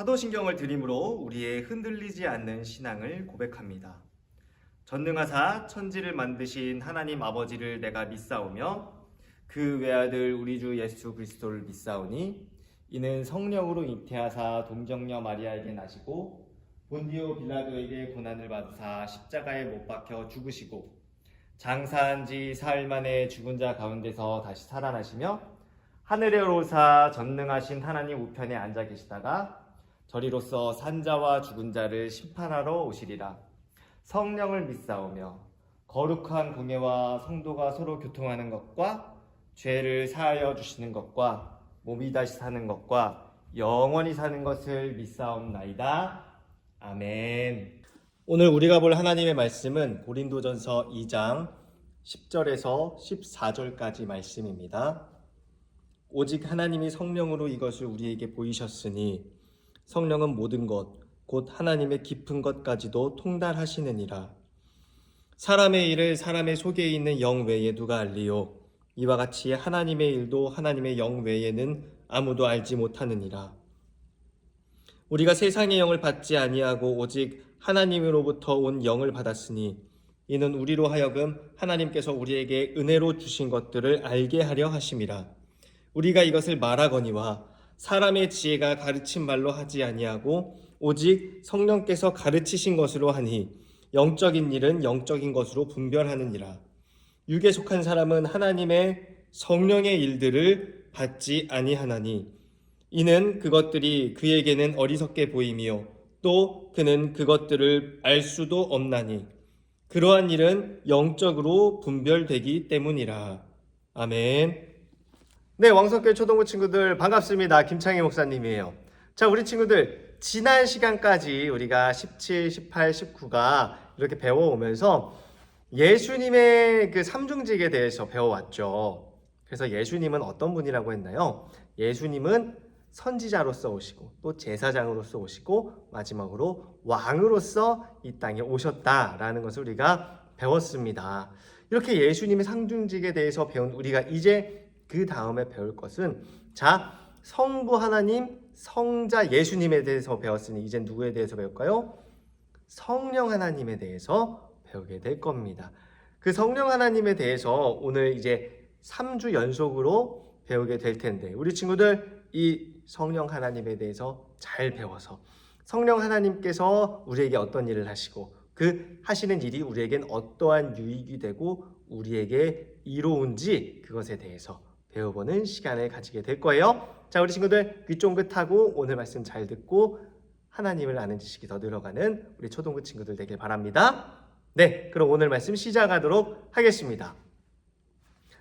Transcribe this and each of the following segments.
사도신경을 들임으로 우리의 흔들리지 않는 신앙을 고백합니다. 전능하사 천지를 만드신 하나님 아버지를 내가 믿사오며 그 외아들 우리 주 예수 그리스도를 믿사오니 이는 성령으로 잉태하사 동정녀 마리아에게 나시고 본디오 빌라도에게 고난을 받으사 십자가에 못 박혀 죽으시고 장사한 지 사흘 만에 죽은 자 가운데서 다시 살아나시며 하늘에 오르사 전능하신 하나님 우편에 앉아 계시다가 저리로서 산자와 죽은 자를 심판하러 오시리라. 성령을 믿사오며 거룩한 공예와 성도가 서로 교통하는 것과 죄를 사하여 주시는 것과 몸이 다시 사는 것과 영원히 사는 것을 믿사옵나이다. 아멘. 오늘 우리가 볼 하나님의 말씀은 고린도전서 2장 10절에서 14절까지 말씀입니다. 오직 하나님이 성령으로 이것을 우리에게 보이셨으니 성령은 모든 것 곧 하나님의 깊은 것까지도 통달하시느니라. 사람의 일을 사람의 속에 있는 영 외에 누가 알리요? 이와 같이 하나님의 일도 하나님의 영 외에는 아무도 알지 못하느니라. 우리가 세상의 영을 받지 아니하고 오직 하나님으로부터 온 영을 받았으니 이는 우리로 하여금 하나님께서 우리에게 은혜로 주신 것들을 알게 하려 하심이라. 우리가 이것을 말하거니와 사람의 지혜가 가르친 말로 하지 아니하고 오직 성령께서 가르치신 것으로 하니 영적인 일은 영적인 것으로 분별하느니라. 육에 속한 사람은 하나님의 성령의 일들을 받지 아니하나니 이는 그것들이 그에게는 어리석게 보임이요 또 그는 그것들을 알 수도 없나니 그러한 일은 영적으로 분별되기 때문이라. 아멘. 네, 왕성교회 초등부 친구들 반갑습니다. 김창희 목사님이에요. 자, 우리 친구들 지난 시간까지 우리가 17, 18, 19가 이렇게 배워오면서 예수님의 그 삼중직에 대해서 배워왔죠. 그래서 예수님은 어떤 분이라고 했나요? 예수님은 선지자로서 오시고 또 제사장으로서 오시고 마지막으로 왕으로서 이 땅에 오셨다라는 것을 우리가 배웠습니다. 이렇게 예수님의 상중직에 대해서 배운 우리가 이제 그 다음에 배울 것은 성부 하나님, 성자 예수님에 대해서 배웠으니 이제 누구에 대해서 배울까요? 성령 하나님에 대해서 배우게 될 겁니다. 그 성령 하나님에 대해서 오늘 이제 3주 연속으로 배우게 될 텐데 우리 친구들 이 성령 하나님에 대해서 잘 배워서 성령 하나님께서 우리에게 어떤 일을 하시고 그 하시는 일이 우리에겐 어떠한 유익이 되고 우리에게 이로운지 그것에 대해서 배워보는 시간을 가지게 될 거예요. 자, 우리 친구들 귀 쫑긋하고 오늘 말씀 잘 듣고 하나님을 아는 지식이 더 늘어가는 우리 초등부 친구들 되길 바랍니다. 네, 그럼 오늘 말씀 시작하도록 하겠습니다.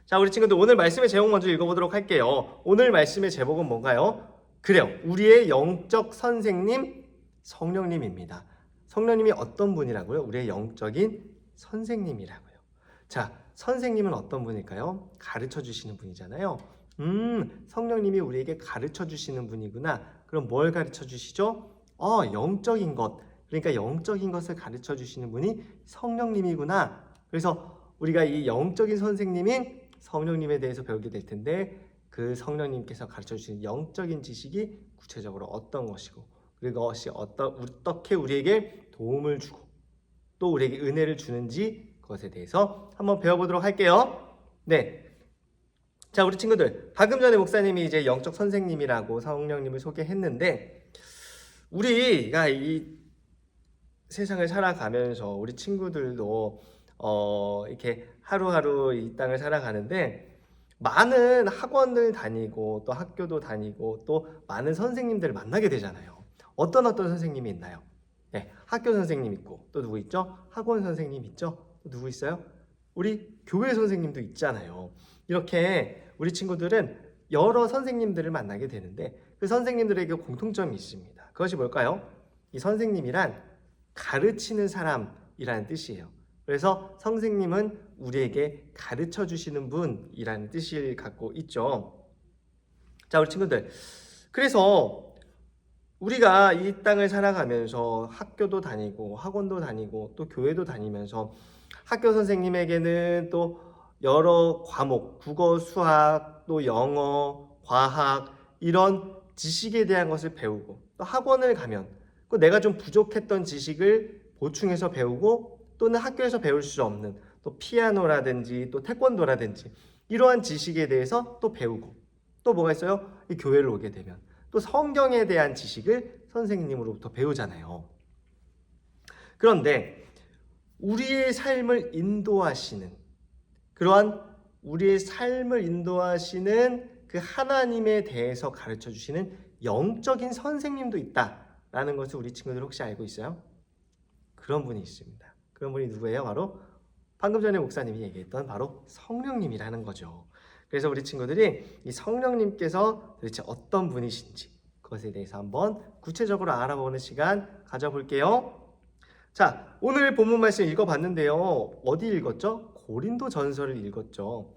자, 우리 친구들 오늘 말씀의 제목 먼저 읽어보도록 할게요. 오늘 말씀의 제목은 뭔가요? 그래요, 우리의 영적 선생님 성령님입니다. 성령님이 어떤 분이라고요? 우리의 영적인 선생님이라고요. 자, 선생님은 어떤 분일까요? 가르쳐 주시는 분이잖아요. 성령님이 우리에게 가르쳐 주시는 분이구나. 그럼 뭘 가르쳐 주시죠? 영적인 것. 그러니까 영적인 것을 가르쳐 주시는 분이 성령님이구나. 그래서 우리가 이 영적인 선생님인 성령님에 대해서 배우게 될 텐데 그 성령님께서 가르쳐 주시는 영적인 지식이 구체적으로 어떤 것이고 그것이 어떻게 우리에게 도움을 주고 또 우리에게 은혜를 주는지 그것에 대해서 한번 배워보도록 할게요. 네. 자, 우리 친구들 방금 전에 목사님이 이제 영적 선생님이라고 성령님을 소개했는데 우리가 이 세상을 살아가면서 우리 친구들도 이렇게 하루하루 이 땅을 살아가는데 많은 학원을 다니고 또 학교도 다니고 또 많은 선생님들을 만나게 되잖아요. 어떤 선생님이 있나요? 네, 학교 선생님 있고 또 누구 있죠? 학원 선생님 있죠? 또 누구 있어요? 우리 교회 선생님도 있잖아요. 이렇게 우리 친구들은 여러 선생님들을 만나게 되는데 그 선생님들에게 공통점이 있습니다. 그것이 뭘까요? 이 선생님이란 가르치는 사람이라는 뜻이에요. 그래서 선생님은 우리에게 가르쳐 주시는 분이라는 뜻을 갖고 있죠. 자, 우리 친구들 그래서 우리가 이 땅을 살아가면서 학교도 다니고 학원도 다니고 또 교회도 다니면서 학교 선생님에게는 또 여러 과목, 국어, 수학, 또 영어, 과학 이런 지식에 대한 것을 배우고 또 학원을 가면 내가 좀 부족했던 지식을 보충해서 배우고 또는 학교에서 배울 수 없는 또 피아노라든지 또 태권도라든지 이러한 지식에 대해서 또 배우고 또 뭐가 있어요? 이 교회를 오게 되면 또 성경에 대한 지식을 선생님으로부터 배우잖아요. 그런데 우리의 삶을 인도하시는 그 하나님에 대해서 가르쳐 주시는 영적인 선생님도 있다라는 것을 우리 친구들 혹시 알고 있어요? 그런 분이 있습니다. 그런 분이 누구예요? 바로 방금 전에 목사님이 얘기했던 바로 성령님이라는 거죠. 그래서 우리 친구들이 이 성령님께서 도대체 어떤 분이신지 그것에 대해서 한번 구체적으로 알아보는 시간 가져볼게요. 자, 오늘 본문 말씀 읽어봤는데요. 어디 읽었죠? 고린도 전서를 읽었죠.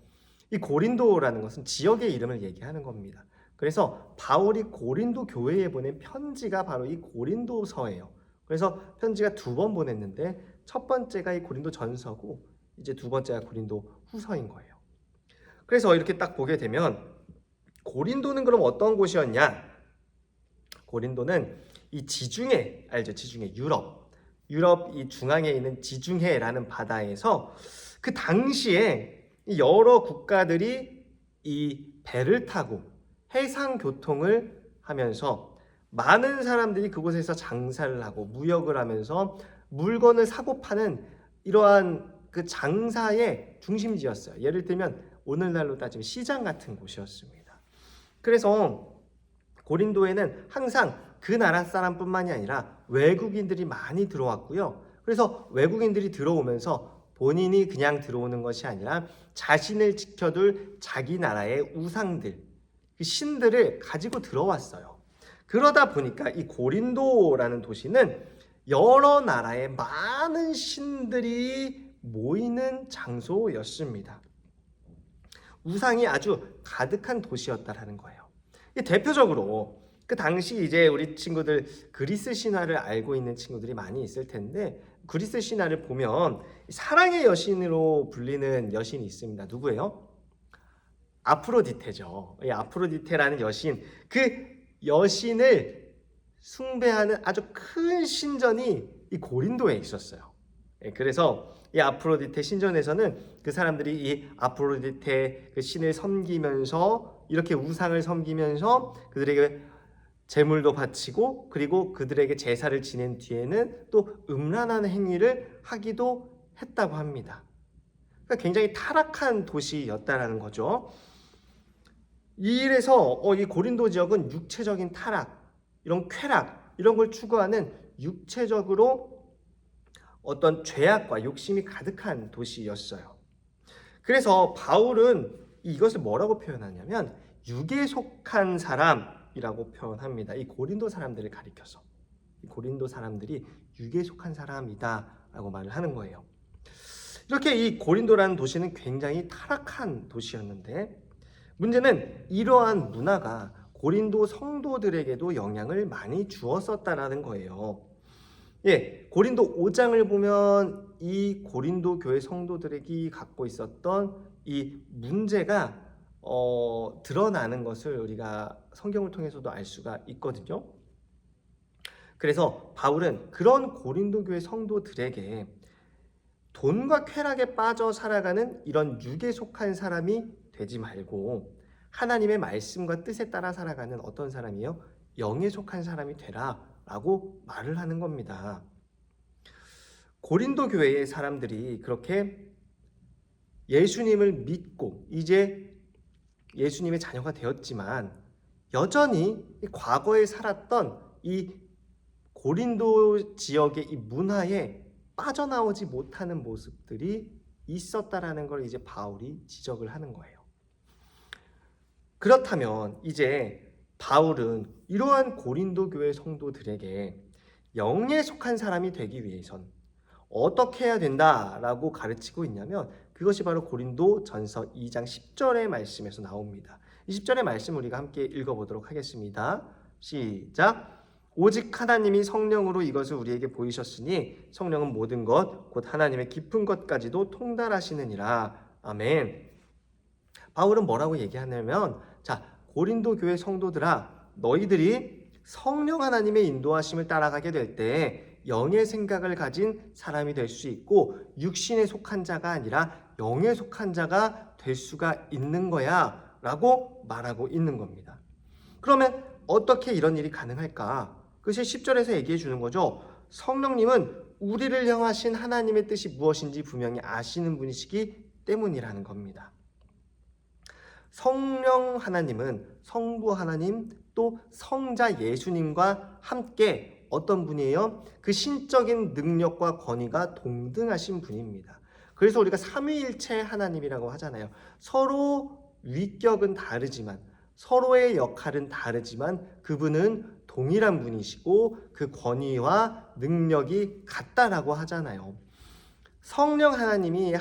이 고린도라는 것은 지역의 이름을 얘기하는 겁니다. 그래서 바울이 고린도 교회에 보낸 편지가 바로 이 고린도서예요. 그래서 편지가 2번 보냈는데 첫 번째가 이 고린도 전서고 이제 2번째가 고린도 후서인 거예요. 그래서 이렇게 딱 보게 되면 고린도는 그럼 어떤 곳이었냐? 고린도는 이 지중해, 알죠? 지중해, 유럽 이 중앙에 있는 지중해라는 바다에서 그 당시에 여러 국가들이 이 배를 타고 해상 교통을 하면서 많은 사람들이 그곳에서 장사를 하고 무역을 하면서 물건을 사고 파는 이러한 그 장사의 중심지였어요. 예를 들면 오늘날로 따지면 시장 같은 곳이었습니다. 그래서 고린도에는 항상 그 나라 사람뿐만이 아니라 외국인들이 많이 들어왔고요. 그래서 외국인들이 들어오면서 본인이 그냥 들어오는 것이 아니라 자신을 지켜둘 자기 나라의 우상들, 그 신들을 가지고 들어왔어요. 그러다 보니까 이 고린도라는 도시는 여러 나라의 많은 신들이 모이는 장소였습니다. 우상이 아주 가득한 도시였다라는 거예요. 대표적으로 그 당시 이제 우리 친구들 그리스 신화를 알고 있는 친구들이 많이 있을 텐데 그리스 신화를 보면 사랑의 여신으로 불리는 여신이 있습니다. 누구예요? 아프로디테죠. 이 아프로디테라는 여신, 그 여신을 숭배하는 아주 큰 신전이 이 고린도에 있었어요. 그래서 이 아프로디테 신전에서는 그 사람들이 이 아프로디테 그 신을 섬기면서 이렇게 우상을 섬기면서 그들에게 제물도 바치고 그리고 그들에게 제사를 지낸 뒤에는 또 음란한 행위를 하기도 했다고 합니다. 그러니까 굉장히 타락한 도시였다라는 거죠. 이래서 이 고린도 지역은 육체적인 타락, 이런 쾌락, 이런 걸 추구하는 육체적으로 어떤 죄악과 욕심이 가득한 도시였어요. 그래서 바울은 이것을 뭐라고 표현하냐면 육에 속한 사람이라고 표현합니다. 이 고린도 사람들을 가리켜서 이 고린도 사람들이 육에 속한 사람이다라고 말을 하는 거예요. 이렇게 이 고린도라는 도시는 굉장히 타락한 도시였는데 문제는 이러한 문화가 고린도 성도들에게도 영향을 많이 주었었다라는 거예요. 고린도 5장을 보면 이 고린도 교회 성도들에게 갖고 있었던 이 문제가 드러나는 것을 우리가 성경을 통해서도 알 수가 있거든요. 그래서 바울은 그런 고린도 교회 성도들에게 돈과 쾌락에 빠져 살아가는 이런 육에 속한 사람이 되지 말고 하나님의 말씀과 뜻에 따라 살아가는 어떤 사람이요? 영에 속한 사람이 되라 라고 말을 하는 겁니다. 고린도 교회의 사람들이 그렇게 예수님을 믿고 이제 예수님의 자녀가 되었지만 여전히 과거에 살았던 이 고린도 지역의 이 문화에 빠져나오지 못하는 모습들이 있었다라는 걸 이제 바울이 지적을 하는 거예요. 그렇다면 이제 바울은 이러한 고린도 교회 성도들에게 영에 속한 사람이 되기 위해선 어떻게 해야 된다라고 가르치고 있냐면 그것이 바로 고린도 전서 2장 10절의 말씀에서 나옵니다. 이 10절의 말씀 우리가 함께 읽어보도록 하겠습니다. 시작! 오직 하나님이 성령으로 이것을 우리에게 보이셨으니 성령은 모든 것 곧 하나님의 깊은 것까지도 통달하시느니라. 아멘. 바울은 뭐라고 얘기하냐면 자, 고린도 교회 성도들아 너희들이 성령 하나님의 인도하심을 따라가게 될 때 영의 생각을 가진 사람이 될 수 있고 육신에 속한 자가 아니라 영에 속한 자가 될 수가 있는 거야 라고 말하고 있는 겁니다. 그러면 어떻게 이런 일이 가능할까? 그것이 10절에서 얘기해 주는 거죠. 성령님은 우리를 향하신 하나님의 뜻이 무엇인지 분명히 아시는 분이시기 때문이라는 겁니다. 성령 하나님은 성부 하나님 또 성자 예수님과 함께 어떤 분이에요? 그 신적인 능력과 권위가 동등하신 분입니다. 그래서 우리가 삼위일체 하나님이라고 하잖아요. 서로 위격은 다르지만 서로의 역할은 다르지만 그분은 동일한 분이시고 그 권위와 능력이 같다라고 하잖아요. 성령 하나님이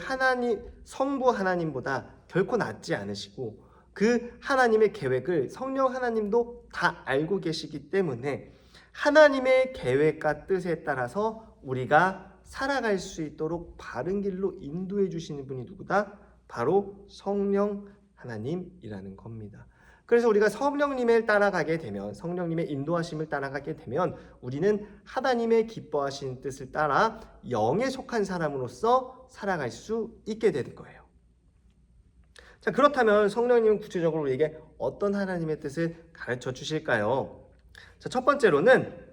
성부 하나님보다 결코 낫지 않으시고 그 하나님의 계획을 성령 하나님도 다 알고 계시기 때문에 하나님의 계획과 뜻에 따라서 우리가 살아갈 수 있도록 바른 길로 인도해 주시는 분이 누구다? 바로 성령 하나님이라는 겁니다. 그래서 우리가 성령님을 따라가게 되면 성령님의 인도하심을 따라가게 되면 우리는 하나님의 기뻐하시는 뜻을 따라 영에 속한 사람으로서 살아갈 수 있게 되는 거예요. 자, 그렇다면 성령님은 구체적으로 우리에게 어떤 하나님의 뜻을 가르쳐 주실까요? 자, 첫 번째로는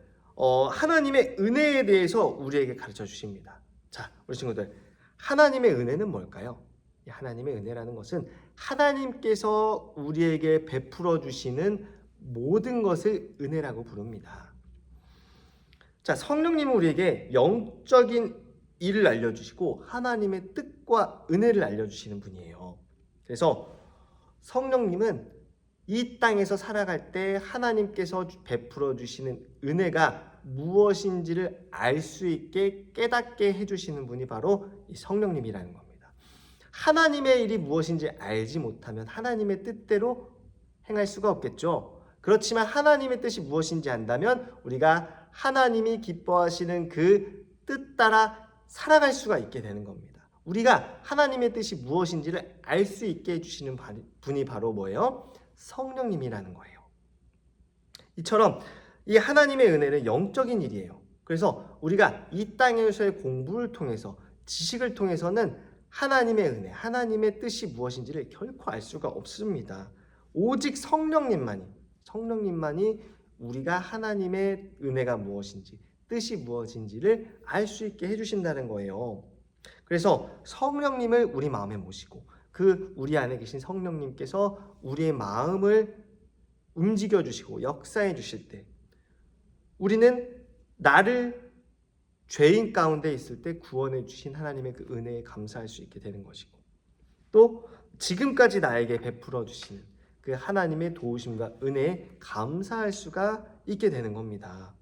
하나님의 은혜에 대해서 우리에게 가르쳐 주십니다. 자, 우리 친구들, 하나님의 은혜는 뭘까요? 하나님의 은혜라는 것은 하나님께서 우리에게 베풀어 주시는 모든 것을 은혜라고 부릅니다. 자, 성령님은 우리에게 영적인 일을 알려주시고 하나님의 뜻과 은혜를 알려주시는 분이에요. 그래서 성령님은 이 땅에서 살아갈 때 하나님께서 베풀어 주시는 은혜가 무엇인지를 알 수 있게 깨닫게 해주시는 분이 바로 이 성령님이라는 겁니다. 하나님의 일이 무엇인지 알지 못하면 하나님의 뜻대로 행할 수가 없겠죠. 그렇지만 하나님의 뜻이 무엇인지 안다면 우리가 하나님이 기뻐하시는 그 뜻 따라 살아갈 수가 있게 되는 겁니다. 우리가 하나님의 뜻이 무엇인지를 알 수 있게 해주시는 분이 바로 뭐예요? 성령님이라는 거예요. 이처럼 이 하나님의 은혜는 영적인 일이에요. 그래서 우리가 이 땅에서의 공부를 통해서 지식을 통해서는 하나님의 은혜, 하나님의 뜻이 무엇인지를 결코 알 수가 없습니다. 오직 성령님만이 우리가 하나님의 은혜가 무엇인지, 뜻이 무엇인지를 알 수 있게 해주신다는 거예요. 그래서 성령님을 우리 마음에 모시고 그 우리 안에 계신 성령님께서 우리의 마음을 움직여 주시고 역사해 주실 때 우리는 나를 죄인 가운데 있을 때 구원해 주신 하나님의 그 은혜에 감사할 수 있게 되는 것이고 또 지금까지 나에게 베풀어 주시는 그 하나님의 도우심과 은혜에 감사할 수가 있게 되는 겁니다.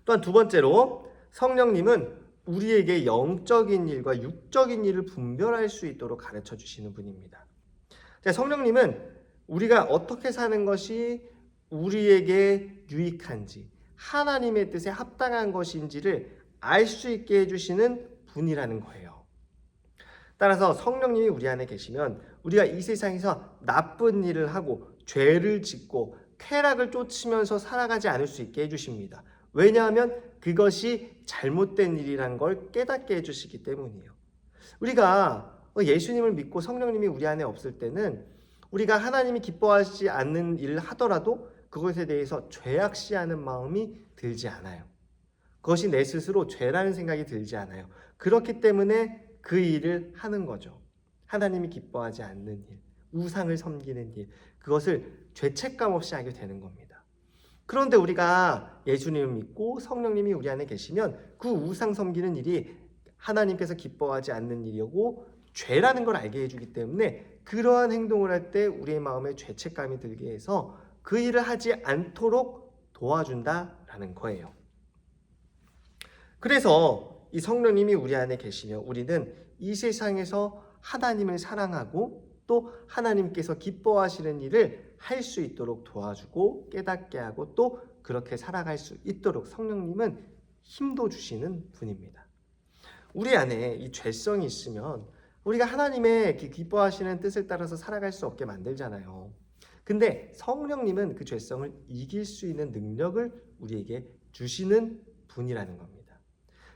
또한 두 번째로 성령님은 우리에게 영적인 일과 육적인 일을 분별할 수 있도록 가르쳐 주시는 분입니다. 자, 성령님은 우리가 어떻게 사는 것이 우리에게 유익한지 하나님의 뜻에 합당한 것인지를 알 수 있게 해주시는 분이라는 거예요. 따라서 성령님이 우리 안에 계시면 우리가 이 세상에서 나쁜 일을 하고 죄를 짓고 쾌락을 쫓으면서 살아가지 않을 수 있게 해주십니다. 왜냐하면 그것이 잘못된 일이란 걸 깨닫게 해주시기 때문이에요. 우리가 예수님을 믿고 성령님이 우리 안에 없을 때는 우리가 하나님이 기뻐하지 않는 일을 하더라도 그것에 대해서 죄악시하는 마음이 들지 않아요. 그것이 내 스스로 죄라는 생각이 들지 않아요. 그렇기 때문에 그 일을 하는 거죠. 하나님이 기뻐하지 않는 일, 우상을 섬기는 일, 그것을 죄책감 없이 하게 되는 겁니다. 그런데 우리가 예수님을 믿고 성령님이 우리 안에 계시면 그 우상 섬기는 일이 하나님께서 기뻐하지 않는 일이고 죄라는 걸 알게 해주기 때문에 그러한 행동을 할 때 우리의 마음에 죄책감이 들게 해서 그 일을 하지 않도록 도와준다라는 거예요. 그래서 이 성령님이 우리 안에 계시며 우리는 이 세상에서 하나님을 사랑하고 또 하나님께서 기뻐하시는 일을 할 수 있도록 도와주고 깨닫게 하고 또 그렇게 살아갈 수 있도록 성령님은 힘도 주시는 분입니다. 우리 안에 이 죄성이 있으면 우리가 하나님의 기뻐하시는 뜻을 따라서 살아갈 수 없게 만들잖아요. 근데 성령님은 그 죄성을 이길 수 있는 능력을 우리에게 주시는 분이라는 겁니다.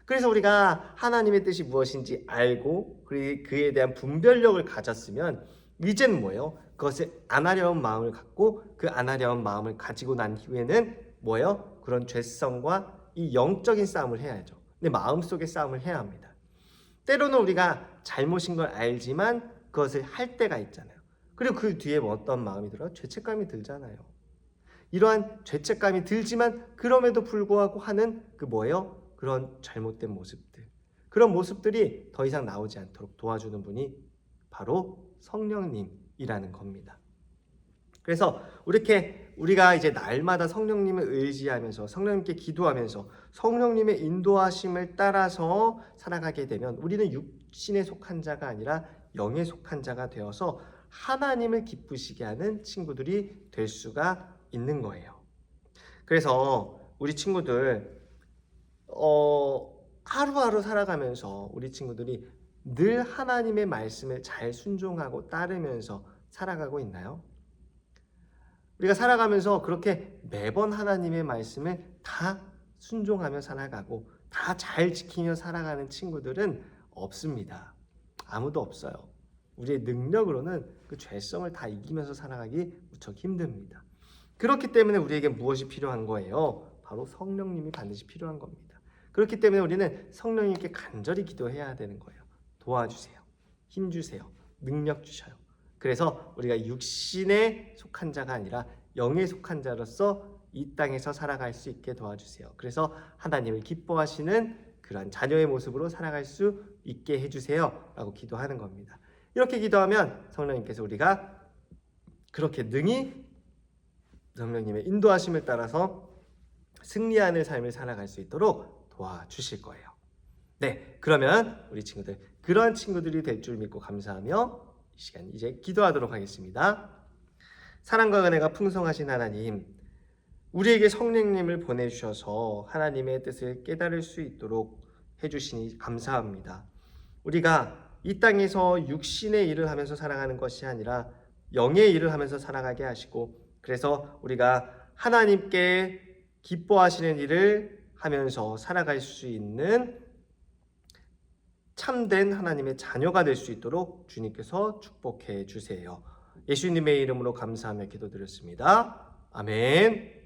그래서 우리가 하나님의 뜻이 무엇인지 알고 그에 대한 분별력을 가졌으면 이제는 뭐예요? 그것을 안 하려는 마음을 갖고 그 안 하려는 마음을 가지고 난 이후에는 뭐예요? 그런 죄성과 이 영적인 싸움을 해야죠. 근데 마음속의 싸움을 해야 합니다. 때로는 우리가 잘못인 걸 알지만 그것을 할 때가 있잖아요. 그리고 그 뒤에 뭐 어떤 마음이 들어요? 죄책감이 들잖아요. 이러한 죄책감이 들지만 그럼에도 불구하고 하는 그 뭐예요? 그런 잘못된 모습들. 그런 모습들이 더 이상 나오지 않도록 도와주는 분이 바로 성령님이라는 겁니다. 그래서 우리가 이제 날마다 성령님을 의지하면서 성령님께 기도하면서 성령님의 인도하심을 따라서 살아가게 되면 우리는 육신에 속한 자가 아니라 영에 속한 자가 되어서 하나님을 기쁘시게 하는 친구들이 될 수가 있는 거예요. 그래서 우리 친구들 하루하루 살아가면서 우리 친구들이 늘 하나님의 말씀을 잘 순종하고 따르면서 살아가고 있나요? 우리가 살아가면서 그렇게 매번 하나님의 말씀을 다 순종하며 살아가고 다 잘 지키며 살아가는 친구들은 없습니다. 아무도 없어요. 우리의 능력으로는 그 죄성을 다 이기면서 살아가기 무척 힘듭니다. 그렇기 때문에 우리에게 무엇이 필요한 거예요? 바로 성령님이 반드시 필요한 겁니다. 그렇기 때문에 우리는 성령님께 간절히 기도해야 되는 거예요. 도와주세요. 힘주세요. 능력 주셔요. 그래서 우리가 육신에 속한 자가 아니라 영에 속한 자로서 이 땅에서 살아갈 수 있게 도와주세요. 그래서 하나님을 기뻐하시는 그런 자녀의 모습으로 살아갈 수 있게 해주세요 라고 기도하는 겁니다. 이렇게 기도하면 성령님께서 우리가 그렇게 능히 성령님의 인도하심을 따라서 승리하는 삶을 살아갈 수 있도록 도와주실 거예요. 네, 그러면 우리 친구들 그러한 친구들이 될 줄 믿고 감사하며 이 시간 이제 기도하도록 하겠습니다. 사랑과 은혜가 풍성하신 하나님, 우리에게 성령님을 보내주셔서 하나님의 뜻을 깨달을 수 있도록 해주시니 감사합니다. 우리가 이 땅에서 육신의 일을 하면서 살아가는 것이 아니라 영의 일을 하면서 살아가게 하시고, 그래서 우리가 하나님께 기뻐하시는 일을 하면서 살아갈 수 있는 참된 하나님의 자녀가 될 수 있도록 주님께서 축복해 주세요. 예수님의 이름으로 감사하며 기도드렸습니다. 아멘.